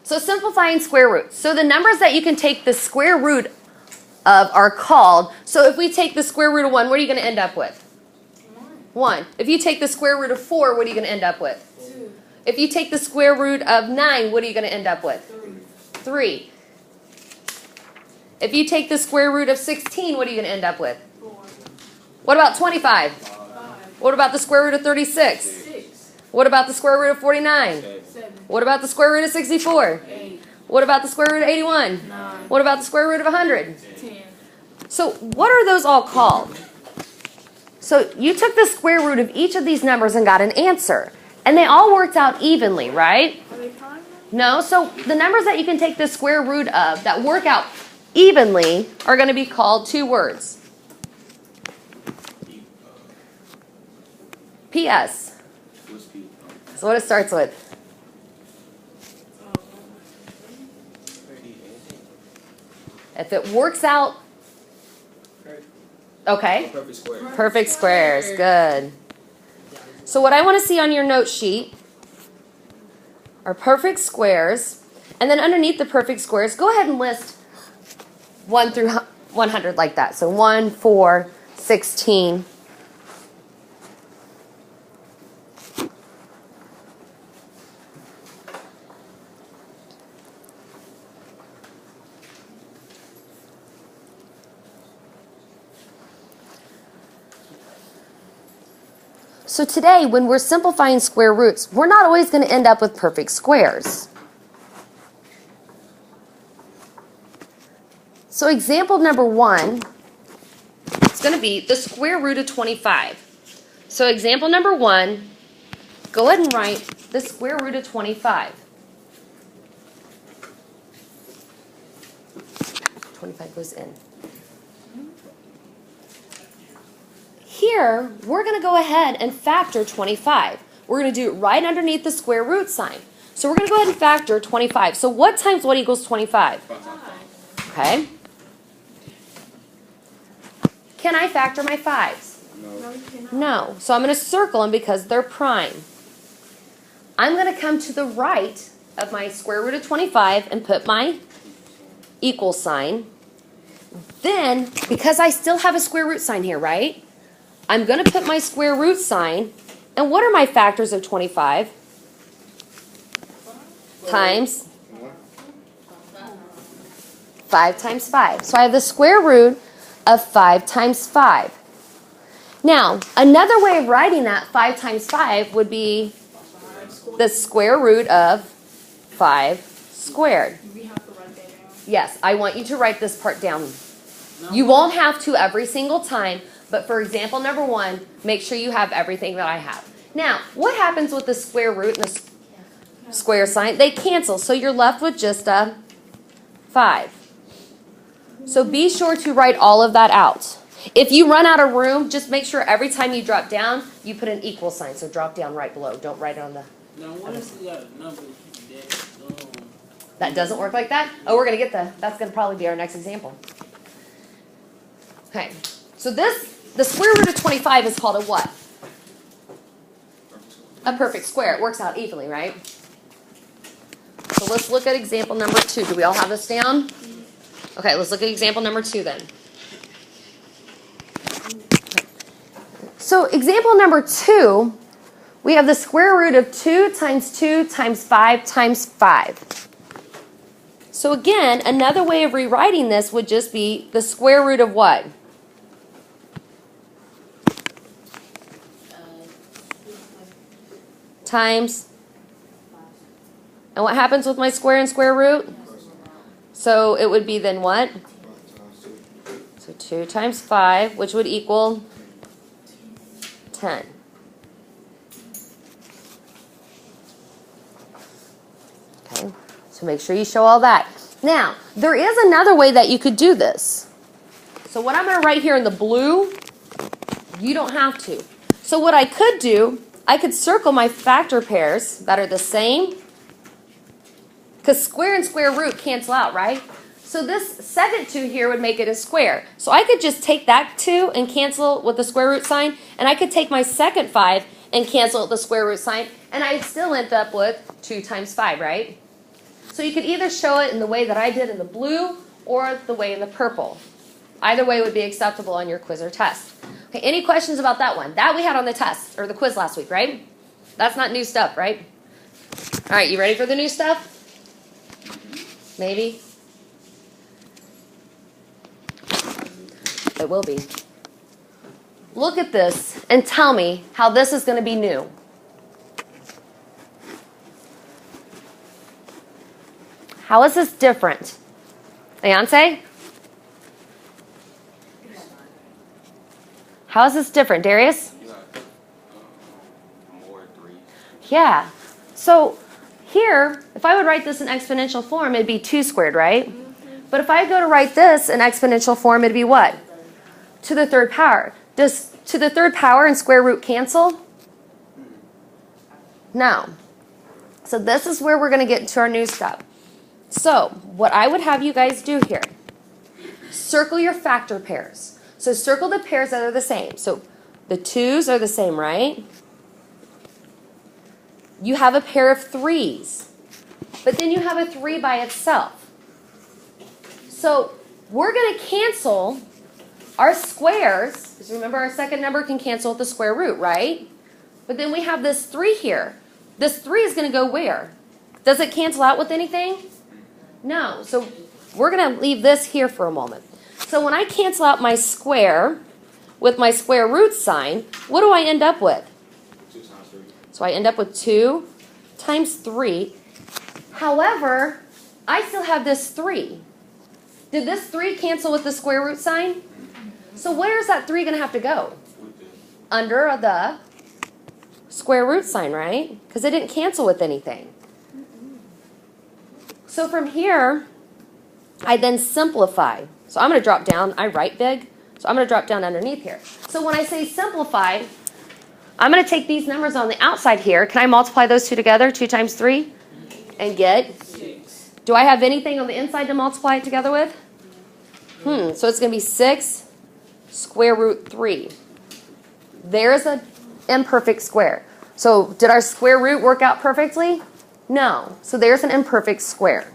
So simplifying square roots. So the numbers that you can take the square root of are called, so if we take the square root of 1, what are you going to end up with? 1. If you take the square root of 4, what are you going to end up with? 2. If you take the square root of 9, what are you going to end up with? 3. If you take the square root of 16, what are you going to end up with? 4. What about 25? 5. What about the square root of 36? 6. What about the square root of 49? 7. What about the square root of 64? 8. What about the square root of 81? 9. What about the square root of 100? 10. So what are those all called? So you took the square root of each of these numbers and got an answer. And they all worked out evenly, right? Are they prime? No, so the numbers that you can take the square root of that work out evenly are going to be called 2 words. PS. So what it starts with? If it works out, okay. Perfect square. Perfect squares, good. So what I want to see on your note sheet are perfect squares. And then underneath the perfect squares, go ahead and list 1 through 100 like that. So 1, 4, 16. So today, when we're simplifying square roots, we're not always going to end up with perfect squares. So example number 1, it's going to be the square root of 25. So example number 1, go ahead and write the square root of 25. 25 goes in. Here, we're going to go ahead and factor 25. We're going to do it right underneath the square root sign. So we're going to go ahead and factor 25. So what times what equals 25? Okay. Can I factor my 5s? No, you cannot. No. So I'm going to circle them because they're prime. I'm going to come to the right of my square root of 25 and put my equal sign. Then, because I still have a square root sign here, right? I'm going to put my square root sign. And what are my factors of 25? Times 5 times 5. So I have the square root of 5 times 5. Now, another way of writing that 5 times 5 would be the square root of 5 squared. We have to write that down. Yes, I want you to write this part down. You won't have to every single time, but for example number 1, make sure you have everything that I have. Now, what happens with the square root and the square sign? They cancel, so you're left with just a 5. So be sure to write all of that out. If you run out of room, just make sure every time you drop down, you put an equal sign. So drop down right below. Don't write it on the... Now, what if we got a number That doesn't work like that? Oh, we're going to get that's going to probably be our next example. Okay, so the square root of 25 is called a what? A perfect square. It works out evenly, right? So let's look at example number 2. Do we all have this down? Okay, let's look at example number 2 then. So example number 2, we have the square root of 2 times 2 times 5 times 5. So again, another way of rewriting this would just be the square root of what? Times. And what happens with my square and square root? So it would be then what? So 2 times 5, which would equal 10. Okay, so make sure you show all that. Now, there is another way that you could do this. So what I'm going to write here in the blue, you don't have to. So what I could do, I could circle my factor pairs that are the same, because square and square root cancel out, right? So this second 2 here would make it a square. So I could just take that 2 and cancel with the square root sign, and I could take my second 5 and cancel with the square root sign, and I'd still end up with 2 times 5, right? So you could either show it in the way that I did in the blue or the way in the purple. Either way would be acceptable on your quiz or test. Okay, any questions about that one? That we had on the test, or the quiz last week, right? That's not new stuff, right? All right, you ready for the new stuff? Maybe? It will be. Look at this and tell me how this is going to be new. How is this different? Beyonce? How is this different, Darius? More threes. Yeah. So here, if I would write this in exponential form, it'd be 2 squared, right? But if I go to write this in exponential form, it'd be what? To the third power. Does to the third power and square root cancel? No. So this is where we're going to get into our new stuff. So what I would have you guys do here, circle your factor pairs. So circle the pairs that are the same. So the 2's are the same, right? You have a pair of 3's, but then you have a 3 by itself. So we're going to cancel our squares, because remember our second number can cancel with the square root, right? But then we have this 3 here. This 3 is going to go where? Does it cancel out with anything? No. So we're going to leave this here for a moment. So when I cancel out my square with my square root sign, what do I end up with? 2 times 3. So I end up with 2 times 3. However, I still have this 3. Did this 3 cancel with the square root sign? So where is that 3 going to have to go? Under the square root sign, right? Because it didn't cancel with anything. So from here, I then simplify. So I'm going to drop down. I write big, so I'm going to drop down underneath here. So when I say simplify, I'm going to take these numbers on the outside here. Can I multiply those two together, 2 times 3, and get? 6. Do I have anything on the inside to multiply it together with? So it's going to be 6 square root 3. There's an imperfect square. So did our square root work out perfectly? No. So there's an imperfect square.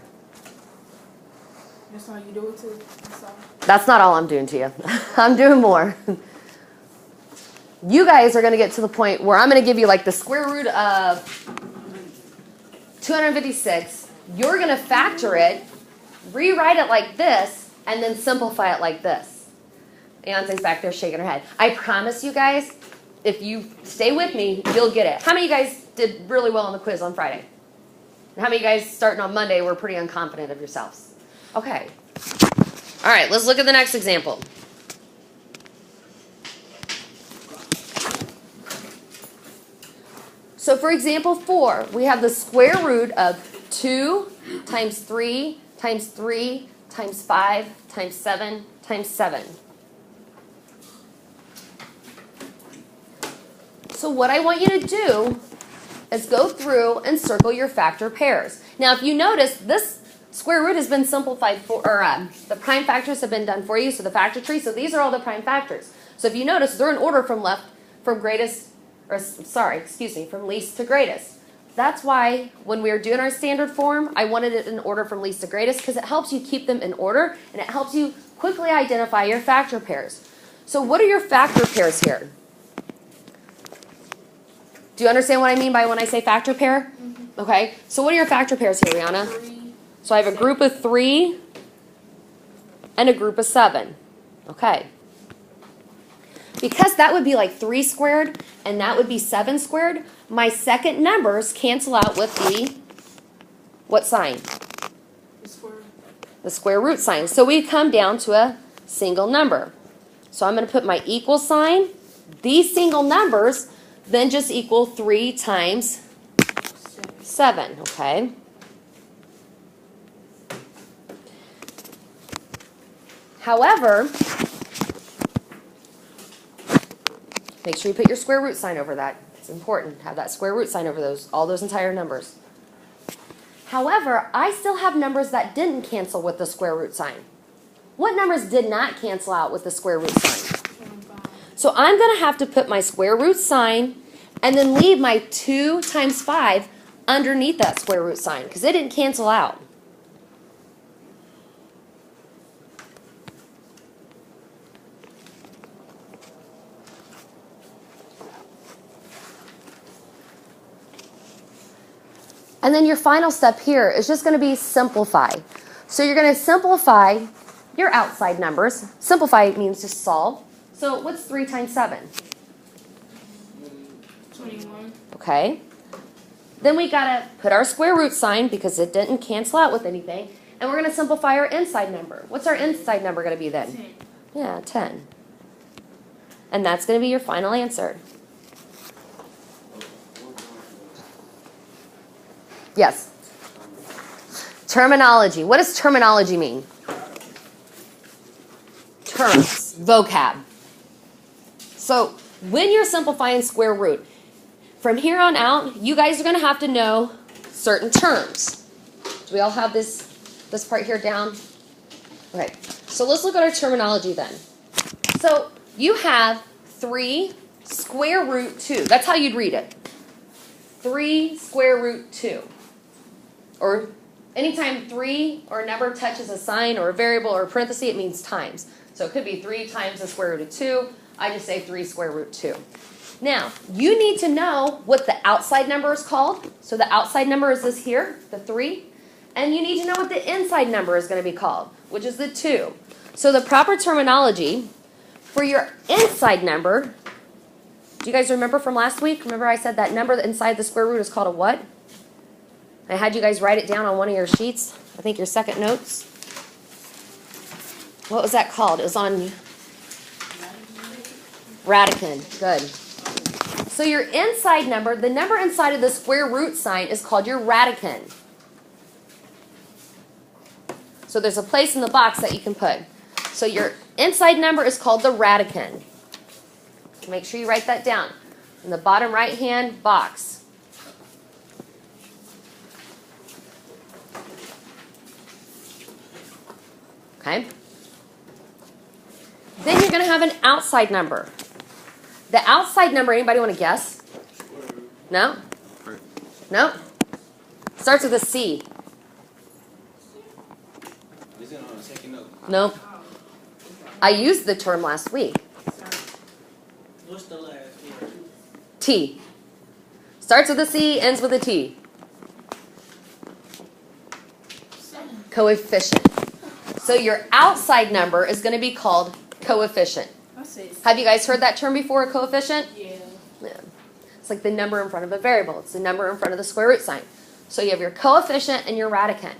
That's how you do it too. That's all. That's not all I'm doing to you. I'm doing more. You guys are going to get to the point where I'm going to give you like the square root of 256. You're going to factor it, rewrite it like this, and then simplify it like this. Beyonce's back there shaking her head. I promise you guys, if you stay with me, you'll get it. How many of you guys did really well on the quiz on Friday? And how many of you guys starting on Monday were pretty unconfident of yourselves? Okay. All right, let's look at the next example. So for example 4, we have the square root of 2 times 3 times 3 times 5 times 7 times 7. So what I want you to do is go through and circle your factor pairs. Now if you notice, this square root has been simplified for, or the prime factors have been done for you, so the factor tree, so these are all the prime factors. So if you notice, they're in order from from least to greatest. That's why when we were doing our standard form, I wanted it in order from least to greatest because it helps you keep them in order and it helps you quickly identify your factor pairs. So what are your factor pairs here? Do you understand what I mean by when I say factor pair? Mm-hmm. Okay, so what are your factor pairs here, Rihanna? 3. So I have a group of 3 and a group of 7. Okay. Because that would be like 3 squared and that would be 7 squared, my second numbers cancel out with the, what sign? The square. The square root sign. So we come down to a single number. So I'm going to put my equal sign. These single numbers then just equal 3 times 7, okay? However, make sure you put your square root sign over that. It's important. Have that square root sign over all those entire numbers. However, I still have numbers that didn't cancel with the square root sign. What numbers did not cancel out with the square root sign? So I'm going to have to put my square root sign and then leave my 2 times 5 underneath that square root sign because it didn't cancel out. And then your final step here is just going to be simplify. So you're going to simplify your outside numbers. Simplify means just solve. So what's 3 times 7? 21. Okay. Then we got to put our square root sign because it didn't cancel out with anything. And we're going to simplify our inside number. What's our inside number going to be then? 10. Yeah, 10. And that's going to be your final answer. Yes. Terminology. What does terminology mean? Terms, vocab. So when you're simplifying square root, from here on out, you guys are going to have to know certain terms. Do we all have this part here down? Okay, so let's look at our terminology then. So you have 3 square root 2. That's how you'd read it. 3 square root 2. Or anytime 3 or a number touches a sign or a variable or a parenthesis, it means times. So it could be 3 times the square root of 2. I just say 3 square root 2. Now, you need to know what the outside number is called. So the outside number is this here, the 3. And you need to know what the inside number is going to be called, which is the 2. So the proper terminology for your inside number, do you guys remember from last week? Remember I said that number inside the square root is called a what? I had you guys write it down on one of your sheets. I think your second notes. What was that called? It was on Radicand. Good. So your inside number, the number inside of the square root sign is called your radicand. So there's a place in the box that you can put. So your inside number is called the radicand. Make sure you write that down in the bottom right hand box. Okay? Then you're going to have an outside number. The outside number, anybody want to guess? No? No? Starts with a C. Is it on the second note? No. I used the term last week. What's the last word? T. Starts with a C, ends with a T. Coefficient. So your outside number is going to be called coefficient. I say Have you guys heard that term before, a coefficient? yeah. Yeah. It's like the number in front of a variable. It's the number in front of the square root sign. So you have your coefficient and your radicand.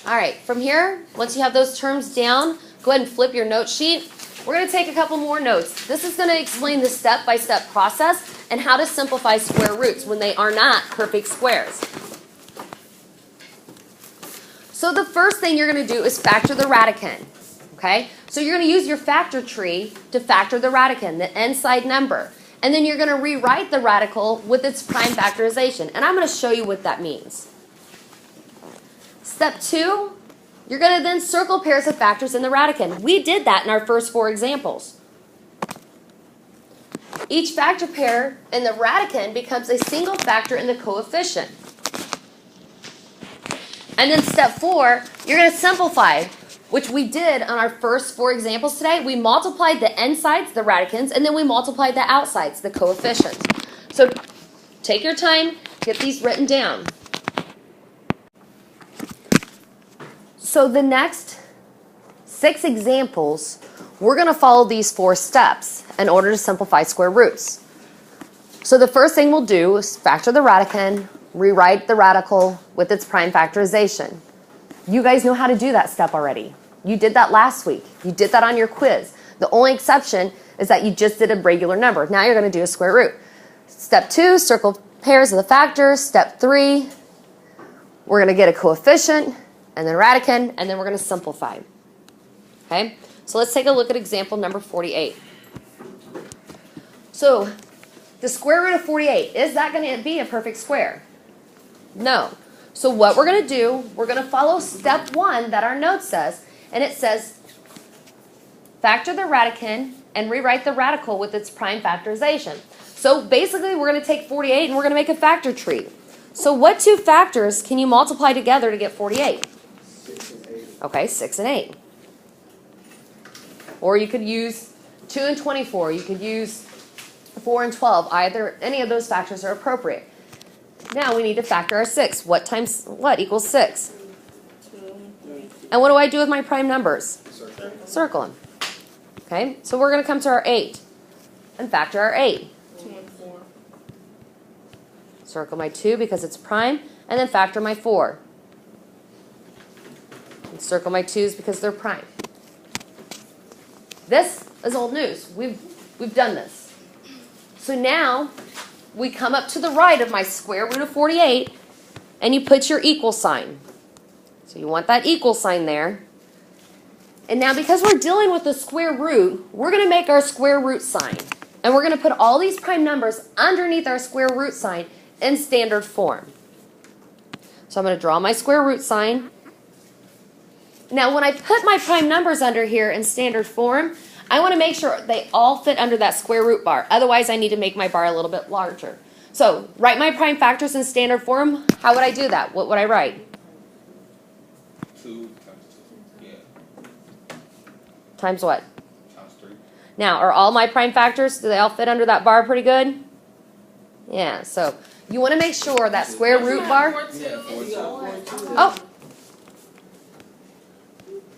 All right, from here, once you have those terms down, go ahead and flip your note sheet. We're going to take a couple more notes. This is going to explain the step-by-step process and how to simplify square roots when they are not perfect squares. So the first thing you're going to do is factor the radicand. Okay? So you're going to use your factor tree to factor the radicand, the inside number. And then you're going to rewrite the radical with its prime factorization. And I'm going to show you what that means. Step 2, you're going to then circle pairs of factors in the radicand. We did that in our first 4 examples. Each factor pair in the radicand becomes a single factor in the coefficient. And then step 4, you're going to simplify, which we did on our first 4 examples today. We multiplied the insides, the radicands, and then we multiplied the outsides, the coefficients. So take your time, get these written down. So the next 6 examples, we're going to follow these 4 steps in order to simplify square roots. So the first thing we'll do is factor the radicand, rewrite the radical with its prime factorization. You guys know how to do that step already. You did that last week. You did that on your quiz. The only exception is that you just did a regular number. Now you're going to do a square root. Step 2, circle pairs of the factors. Step 3, we're going to get a coefficient, and then radicand, and then we're going to simplify. Okay? So let's take a look at example number 48. So the square root of 48, is that going to be a perfect square? No. So what we're going to do, we're going to follow step 1 that our note says, and it says factor the radicand and rewrite the radical with its prime factorization. So basically we're going to take 48 and we're going to make a factor tree. So what 2 factors can you multiply together to get 48? 6 and 8. Okay, 6 and 8. Or you could use 2 and 24. You could use 4 and 12. Either, any of those factors are appropriate. Now we need to factor our 6. What times what equals 6? 2, 3, And what do I do with my prime numbers? Circle. Circle them. Okay, so we're going to come to our 8 and factor our 8. 2 and 4. Circle my 2 because it's prime, and then factor my 4. And circle my 2's because they're prime. This is old news. We've done this. So now we come up to the right of my square root of 48, and you put your equal sign. So you want that equal sign there. And now because we're dealing with the square root, we're going to make our square root sign. And we're going to put all these prime numbers underneath our square root sign in standard form. So I'm going to draw my square root sign. Now when I put my prime numbers under here in standard form, I want to make sure they all fit under that square root bar. Otherwise, I need to make my bar a little bit larger. So write my prime factors in standard form. How would I do that? What would I write? 2 times 2. Yeah. Times what? Times 3. Now, are all my prime factors, do they all fit under that bar pretty good? Yeah, so you want to make sure that square root bar. 4, 2. Yeah, 4, 2. Oh,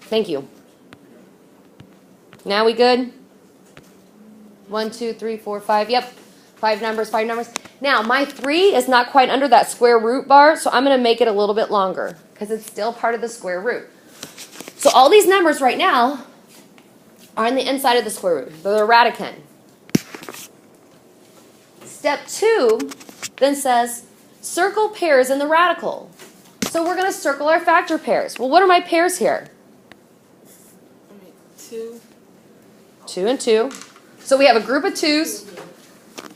thank you. Now we good? 1, 2, 3, 4, 5. Yep, 5 numbers, 5 numbers. Now, my 3 is not quite under that square root bar, so I'm going to make it a little bit longer because it's still part of the square root. So all these numbers right now are on the inside of the square root. They're the radicand. Step 2 then says circle pairs in the radical. So we're going to circle our factor pairs. Well, what are my pairs here? 2. 2 and 2. So we have a group of 2's,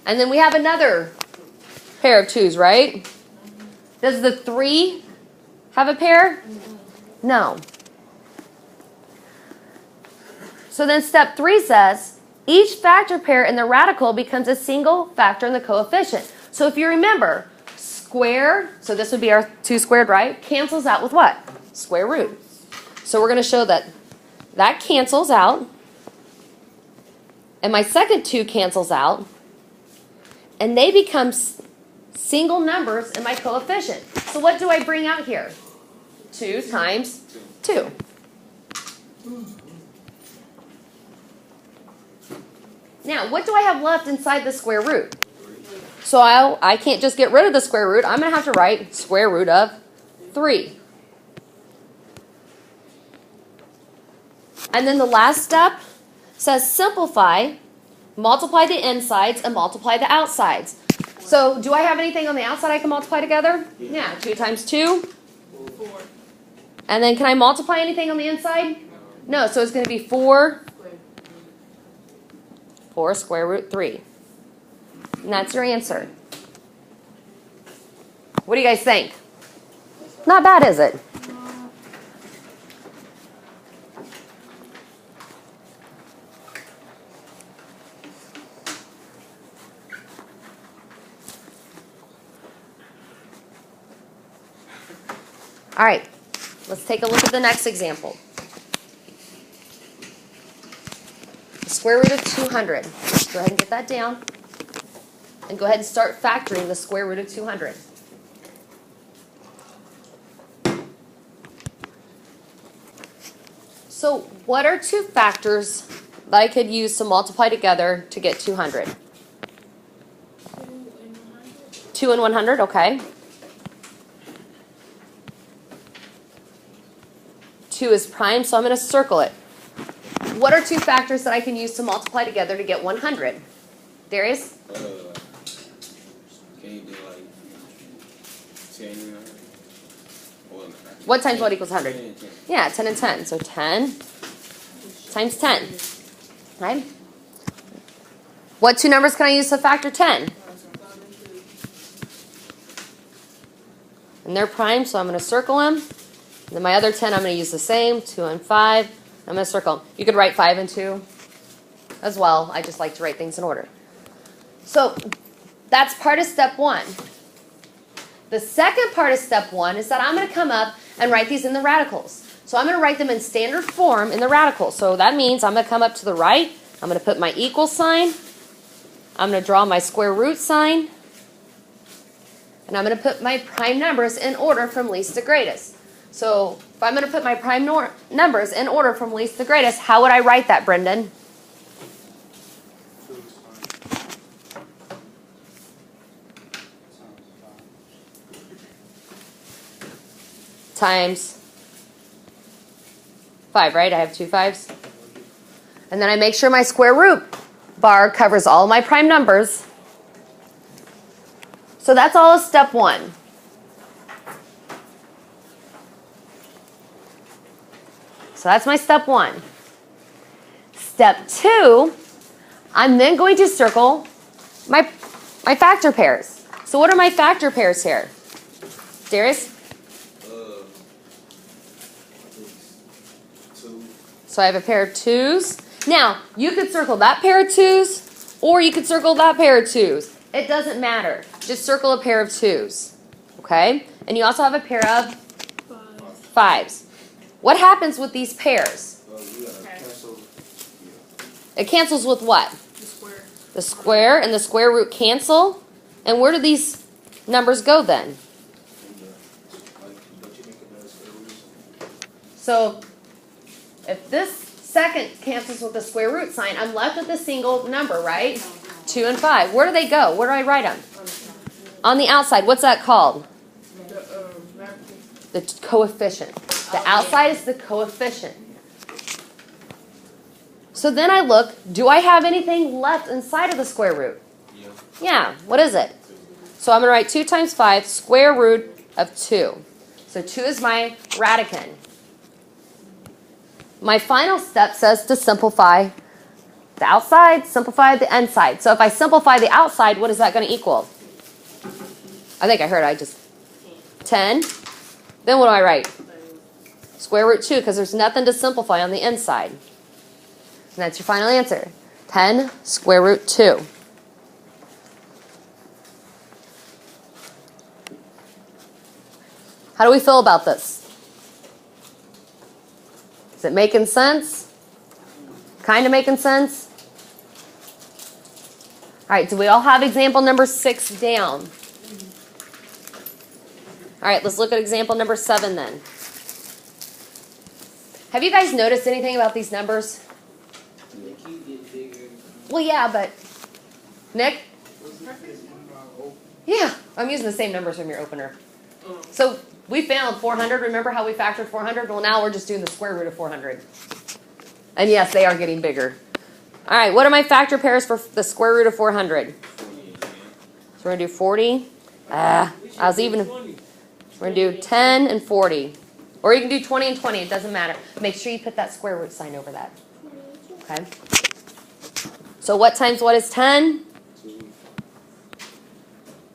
and then we have another pair of 2's, right? Does the 3 have a pair? No. So then step 3 says, each factor pair in the radical becomes a single factor in the coefficient. So if you remember, square, so this would be our 2 squared, right? Cancels out with what? Square root. So we're going to show that that cancels out. And my second 2 cancels out. And they become single numbers in my coefficient. So what do I bring out here? 2 times 2. Now, what do I have left inside the square root? So I can't just get rid of the square root. I'm going to have to write square root of 3. And then the last step says simplify, multiply the insides, and multiply the outsides. So do I have anything on the outside I can multiply together? Yeah, 2 times 2. 4. And then can I multiply anything on the inside? No, so it's going to be 4 square root 3. And that's your answer. What do you guys think? Not bad, is it? All right, let's take a look at the next example. The square root of 200. Go ahead and get that down. And go ahead and start factoring the square root of 200. So what are 2 factors that I could use to multiply together to get 200? 2 and 100. 2 and 100, okay. 2 is prime, so I'm going to circle it. What are 2 factors that I can use to multiply together to get 100? Darius? Can you do like 10? What times what equals 100? 10, 10. Yeah, 10 and 10. So 10 times 10. Right? What 2 numbers can I use to factor 10? And they're prime, so I'm going to circle them. And then my other 10, I'm going to use the same, 2 and 5. I'm going to circle them. You could write 5 and 2 as well. I just like to write things in order. So that's part of step 1. The second part of step 1 is that I'm going to come up and write these in the radicals. So I'm going to write them in standard form in the radical. So that means I'm going to come up to the right. I'm going to put my equal sign. I'm going to draw my square root sign. And I'm going to put my prime numbers in order from least to greatest. So if I'm going to put my prime numbers in order from least to greatest, how would I write that, Brendan? 2 is fine. Times 5. Times 5, right? I have 2 5s. And then I make sure my square root bar covers all my prime numbers. So that's all of step 1. So that's my step 1. Step 2, I'm then going to circle my factor pairs. So what are my factor pairs here? Darius? I think it's 2. So I have a pair of 2s. Now, you could circle that pair of 2s, or you could circle that pair of 2s. It doesn't matter. Just circle a pair of 2s. Okay? And you also have a pair of 5s. What happens with these pairs? You gotta Cancel. It cancels with what? The square. The square and the square root cancel. And where do these numbers go then? but you make another square root. So if this second cancels with the square root sign, I'm left with a single number, right? 2 and 5. Where do they go? Where do I write them? On the outside. What's that called? The coefficient. The outside is the coefficient. So then I look, do I have anything left inside of the square root? Yeah. Yeah, what is it? So I'm going to write 2 times 5, square root of 2. So 2 is my radicand. My final step says to simplify the outside, simplify the inside. So if I simplify the outside, what is that going to equal? I think I heard 10. Then what do I write? Square root 2, because there's nothing to simplify on the inside. And that's your final answer. 10 square root 2. How do we feel about this? Is it making sense? Kind of making sense? All right, do we all have example number 6 down? All right, let's look at example number 7 then. Have you guys noticed anything about these numbers? They keep getting bigger. Well, yeah, but Nick? Yeah, I'm using the same numbers from your opener. So we found 400. Remember how we factored 400? Well, now we're just doing the square root of 400. And yes, they are getting bigger. All right, what are my factor pairs for the square root of 400? So we're going to do 40. I was even. We're going to do 10 and 40. Or you can do 20 and 20. It doesn't matter. Make sure you put that square root sign over that. Okay? So what times what is 10? 2.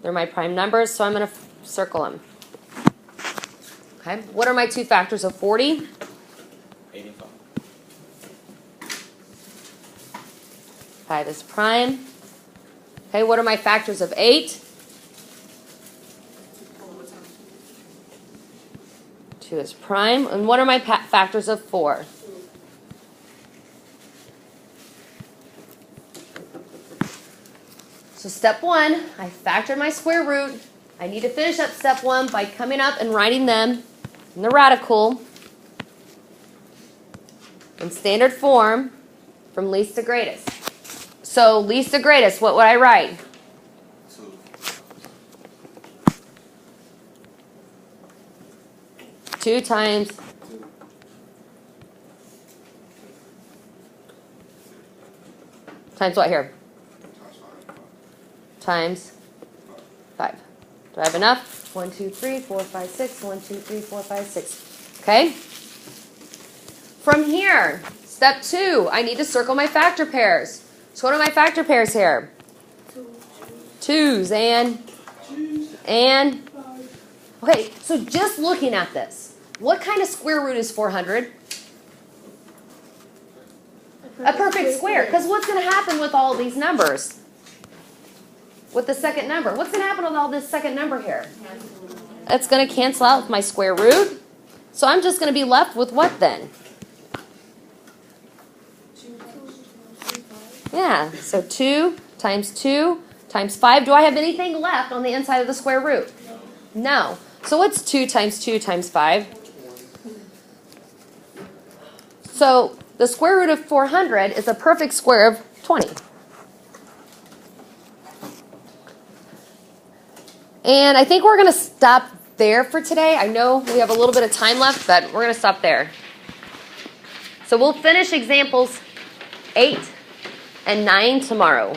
They're my prime numbers, so I'm going to circle them. Okay? What are my two factors of 40? 85. 5 is prime. Okay, what are my factors of 8? 2 is prime. And what are my factors of 4? So step 1, I factored my square root. I need to finish up step 1 by coming up and writing them in the radical in standard form from least to greatest. So least to greatest, what would I write? 2. 2 times 2. times what here? Times 5. Times 5. Do I have enough? 1, 2, 3, 4, 5, 6. 1, 2, 3, 4, 5, 6. Okay? From here, step 2, I need to circle my factor pairs. So what are my factor pairs here? 2's and okay, so just looking at this, what kind of square root is 400? A perfect square. Because what's going to happen with all these numbers? With the second number. What's going to happen with all this second number here? It's going to cancel out with my square root. So I'm just going to be left with what then? 2 times 5. Yeah, so 2 times 5. Do I have anything left on the inside of the square root? No. So what's 2 times 2 times 5? So the square root of 400 is a perfect square of 20. And I think we're going to stop there for today. I know we have a little bit of time left, but we're going to stop there. So we'll finish examples 8 and 9 tomorrow.